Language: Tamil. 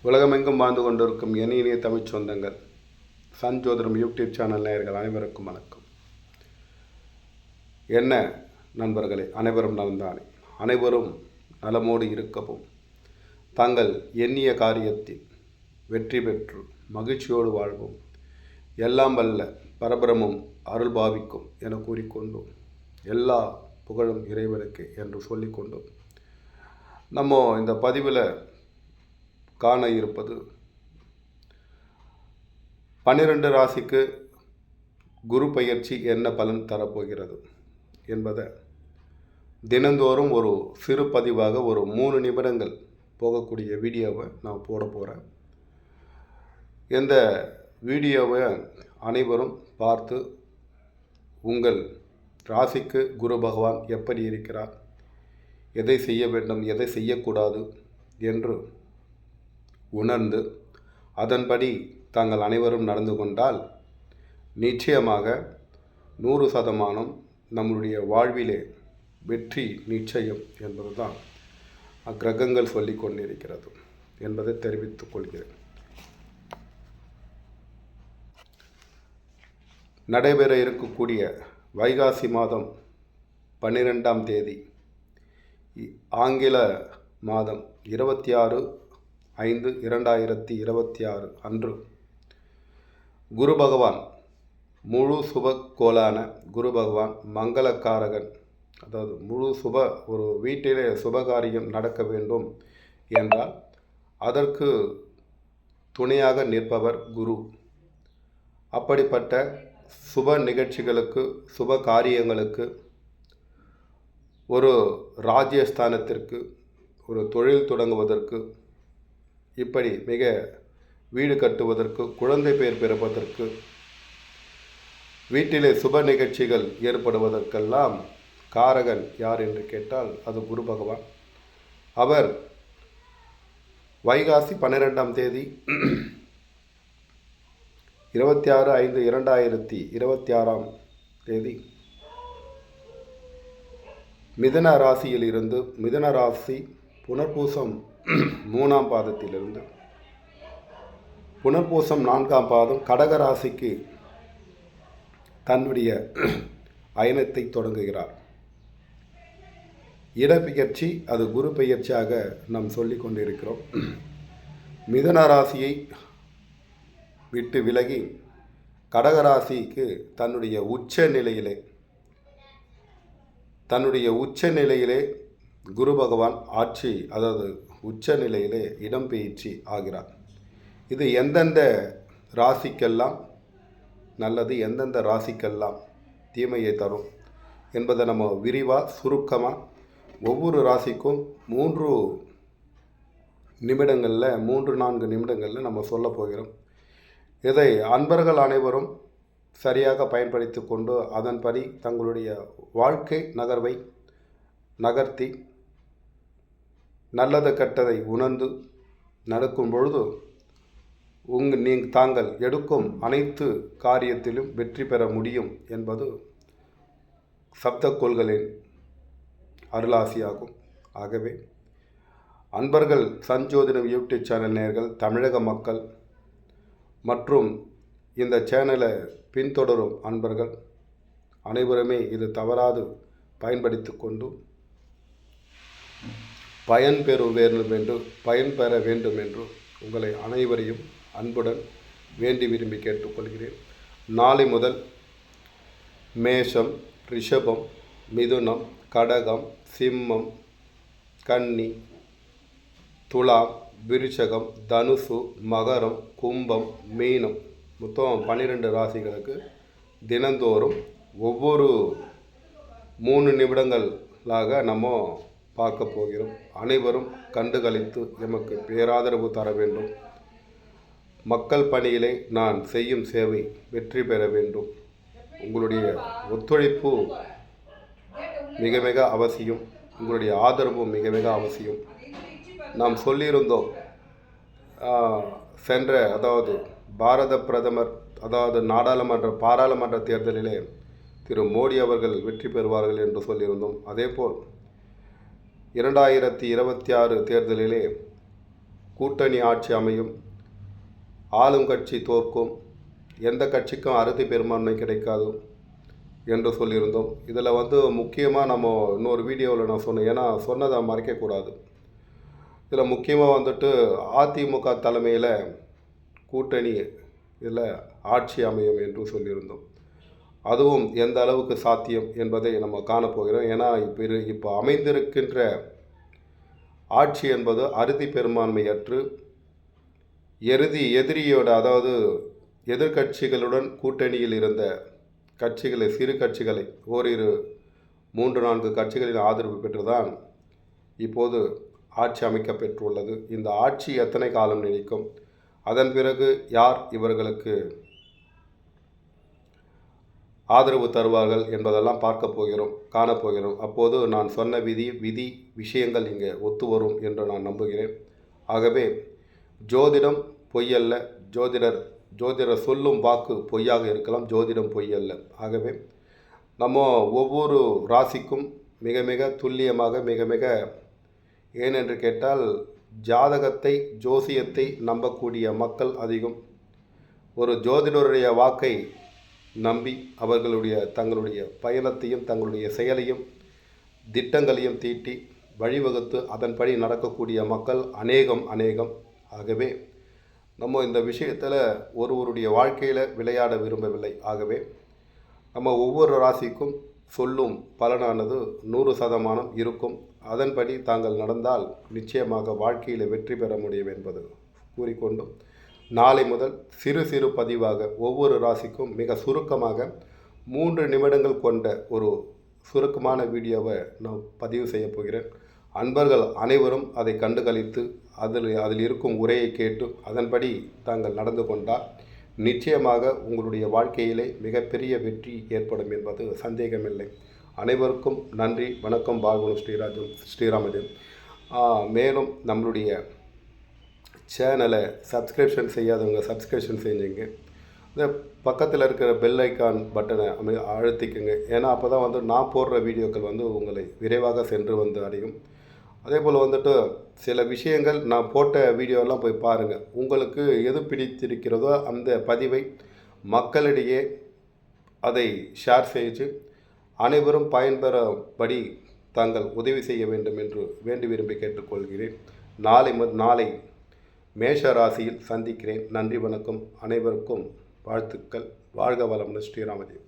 உலகமெங்கும் வாழ்ந்து கொண்டிருக்கும் இனிய தமிழ் சொந்தங்கள், சன் ஜோதிடம் யூடியூப் சேனல் நேயர்கள் அனைவருக்கும் வணக்கம். என்ன நண்பர்களே, அனைவரும் நலந்தானே? அனைவரும் நலமோடு இருக்கவும், தாங்கள் எண்ணிய காரியத்தில் வெற்றி பெற்று மகிழ்ச்சியோடு வாழ்வோம், எல்லாம் வல்ல பரபிரமும் அருள் பாவிக்கும் என கூறிக்கொண்டோம். எல்லா புகழும் இறைவனுக்கு என்று சொல்லிக்கொண்டோம். நம்ம இந்த பதிவில் காண இருப்பது 12 ராசிக்கு குரு பயிற்சி என்ன பலன் தரப்போகிறது என்பதை தினந்தோறும் ஒரு சிறு பதிவாக ஒரு 3 நிமிடங்கள் போகக்கூடிய வீடியோவை நான் போட போகிறேன். இந்த வீடியோவை அனைவரும் பார்த்து உங்கள் ராசிக்கு குரு பகவான் எப்படி இருக்கிறார், எதை செய்ய வேண்டும், எதை செய்யக்கூடாது என்று உணர்ந்து அதன்படி தாங்கள் அனைவரும் நடந்து கொண்டால் நிச்சயமாக 100% நம்முடைய வாழ்விலே வெற்றி நிச்சயம் என்பதுதான் கிரகங்கள் சொல்லிக் கொண்டிருக்கிறது என்பதை தெரிவித்துக் கொள்கிறேன். நடைபெற இருக்கக்கூடிய வைகாசி மாதம் 12ஆம் தேதி ஆங்கில மாதம் 26/5/2026 அன்று குரு பகவான், முழு சுபக்கோளான குரு பகவான் மங்களக்காரகன், அதாவது முழு ஒரு வீட்டிலே சுபகாரியம் நடக்க வேண்டும் என்றால் அதற்கு துணையாக நிற்பவர் குரு. அப்படிப்பட்ட சுப நிகழ்ச்சிகளுக்கு, சுப காரியங்களுக்கு, ஒரு ராஜ்யஸ்தானத்திற்கு, ஒரு தொழில் தொடங்குவதற்கு, இப்படி மிக வீடு கட்டுவதற்கு, குழந்தை பெயர் பிறப்பதற்கு, வீட்டிலே சுப நிகழ்ச்சிகள் ஏற்படுவதற்கெல்லாம் காரகன் யார் என்று கேட்டால் அது குரு பகவான். அவர் வைகாசி 12ஆம் தேதி 26/5/2026 தேதி மிதுன ராசியில் இருந்து, மிதுன ராசி புனர்பூசம் 3ஆம் பாதத்திலிருந்து புனர்பூசம் 4ஆம் பாதம் கடக ராசிக்கு தன்னுடைய பயணத்தை தொடங்குகிறார். இடப்பெயர்ச்சி, அது குரு பெயர்ச்சியாக நாம் சொல்லி கொண்டிருக்கிறோம். மிதுன ராசியை விட்டு விலகி கடகராசிக்கு தன்னுடைய உச்ச நிலையிலே குரு பகவான் ஆட்சி, அதாவது உச்ச நிலையிலே இடம்பெயர்ச்சி ஆகிறார். இது எந்தெந்த ராசிக்கெல்லாம் நல்லது, எந்தெந்த ராசிக்கெல்லாம் தீமையை தரும் என்பதை நம்ம விரிவாக சுருக்கமாக ஒவ்வொரு ராசிக்கும் 3-4 நிமிடங்களில் நம்ம சொல்ல போகிறோம். இதை அன்பர்கள் அனைவரும் சரியாக பயன்படுத்தி கொண்டு அதன்படி தங்களுடைய வாழ்க்கை நகர்வை நகர்த்தி நல்லது கெட்டதை உணர்ந்து நடக்கும் பொழுது தாங்கள் எடுக்கும் அனைத்து காரியத்திலும் வெற்றி பெற முடியும் என்பது சப்தக்கோள்களின் அருளாசியாகும். ஆகவே அன்பர்கள், சன் ஜோதிடம் யூடியூப் சேனல் நேயர்கள், தமிழக மக்கள் மற்றும் இந்த சேனலை பின்தொடரும் அன்பர்கள் அனைவருமே இது தவறாது பயன்படுத்தி கொண்டு பயன்பெற வேண்டும் என்று உங்களை அனைவரையும் அன்புடன் வேண்டி விரும்பி கேட்டுக்கொள்கிறேன். நாளை முதல் மேஷம், ரிஷபம், மிதுனம், கடகம், சிம்மம், கன்னி, துலாம், விருச்சகம், தனுசு, மகரம், கும்பம், மீனம், மொத்தம் 12 ராசிகளுக்கு தினந்தோறும் ஒவ்வொரு 3 நிமிடங்களாக நம்ம பார்க்க போகிறோம். அனைவரும் கண்டுகளித்து எமக்கு பேராதரவு தர வேண்டும். மக்கள் பணியிலே நான் செய்யும் சேவை வெற்றி பெற வேண்டும். உங்களுடைய ஒத்துழைப்பு மிக மிக அவசியம். உங்களுடைய ஆதரவு மிக மிக அவசியம். நாம் சொல்லியிருந்தோம், அதாவது பாரத பிரதமர், அதாவது பாராளுமன்ற தேர்தலிலே திரு மோடி அவர்கள் வெற்றி பெறுவார்கள் என்று சொல்லியிருந்தோம். அதேபோல் 2026 தேர்தலிலே கூட்டணி ஆட்சி அமையும், ஆளும் கட்சி தோற்கும், எந்த கட்சிக்கும் அறுதி பெரும்பான்மை கிடைக்காது என்று சொல்லியிருந்தோம். இதில் முக்கியமாக நம்ம இன்னொரு வீடியோவில் நான் சொன்னேன், ஏன்னா சொன்னதை மறைக்கக்கூடாது. இதில் முக்கியமாக அதிமுக தலைமையில் கூட்டணி இதில் ஆட்சி அமையும் என்று சொல்லியிருந்தோம். அதுவும் எந்த அளவுக்கு சாத்தியம் என்பதை நம்ம காணப்போகிறோம். ஏன்னா இப்போ அமைந்திருக்கின்ற ஆட்சி என்பது அறுதி பெரும்பான்மையற்று எதிரியோட, அதாவது எதிர்கட்சிகளுடன் கூட்டணியில் இருந்த கட்சிகளை, சிறு கட்சிகளை, ஓரிரு 3-4 கட்சிகளின் ஆதரவு பெற்றுதான் இப்போது ஆட்சி அமைக்கப்பெற்றுள்ளது. இந்த ஆட்சி எத்தனை காலம் நீடிக்கும், அதன் பிறகு யார் இவர்களுக்கு ஆதரவு தருவார்கள் என்பதெல்லாம் காணப்போகிறோம். அப்போது நான் சொன்ன விஷயங்கள் இங்கே ஒத்து வரும் என்று நான் நம்புகிறேன். ஆகவே ஜோதிடம் பொய்யல்ல, ஜோதிடர் சொல்லும் வாக்கு பொய்யாக இருக்கலாம், ஜோதிடம் பொய்யல்ல. ஆகவே நம்ம ஒவ்வொரு ராசிக்கும் மிக மிக துல்லியமாக, மிக மிக, ஏனென்று கேட்டால் ஜாதகத்தை, ஜோசியத்தை நம்பக்கூடிய மக்கள் அதிகம். ஒரு ஜோதிடருடைய வாக்கை நம்பி தங்களுடைய பயணத்தையும், தங்களுடைய செயலையும், திட்டங்களையும் தீட்டி வழிவகுத்து அதன்படி நடக்கக்கூடிய மக்கள் அநேகம். ஆகவே நம்ம இந்த விஷயத்தில் ஒருவருடைய வாழ்க்கையில் விளையாட விரும்பவில்லை. ஆகவே நம்ம ஒவ்வொரு ராசிக்கும் சொல்லும் பலனானது 100% இருக்கும். அதன்படி தாங்கள் நடந்தால் நிச்சயமாக வாழ்க்கையில் வெற்றி பெற முடியும் என்பது கூறிக்கொண்டும், நாளை முதல் சிறு பதிவாக ஒவ்வொரு ராசிக்கும் மிக சுருக்கமாக 3 நிமிடங்கள் கொண்ட ஒரு சுருக்கமான வீடியோவை நான் பதிவு செய்ய போகிறேன். அன்பர்கள் அனைவரும் அதை கண்டுகளித்து அதில் இருக்கும் உரையை கேட்டு அதன்படி தாங்கள் நடந்து கொண்டால் நிச்சயமாக உங்களுடைய வாழ்க்கையிலே மிகப்பெரிய வெற்றி ஏற்படும் என்பது சந்தேகமில்லை. அனைவருக்கும் நன்றி, வணக்கம். வாழ்வனும் ஸ்ரீராமஜன். மேலும் நம்மளுடைய சேனலை சப்ஸ்கிரிப்ஷன் செய்யாதவங்க சப்ஸ்கிரிப்ஷன் செஞ்சுங்க. இந்த பக்கத்தில் இருக்கிற பெல் ஐக்கான் பட்டனை அழுத்திக்குங்க. ஏன்னா அப்போ தான் நான் போடுற வீடியோக்கள் உங்களை விரைவாக சென்று அடையும். அதே போல் சில விஷயங்கள் நான் போட்ட வீடியோலாம் போய் பாருங்கள். உங்களுக்கு எது பிடித்திருக்கிறதோ அந்த பதிவை மக்களிடையே அதை ஷேர் செய்து அனைவரும் பயன்பெறும்படி தாங்கள் உதவி செய்ய வேண்டும் என்று வேண்டி விரும்பி கேட்டுக்கொள்கிறேன். நாளை மேஷ ராசியில் சந்திக்கிறேன். நன்றி, வணக்கம். அனைவருக்கும் வாழ்த்துக்கள். வாழ்க வளமுடன். ஸ்ரீராமஜெயம்.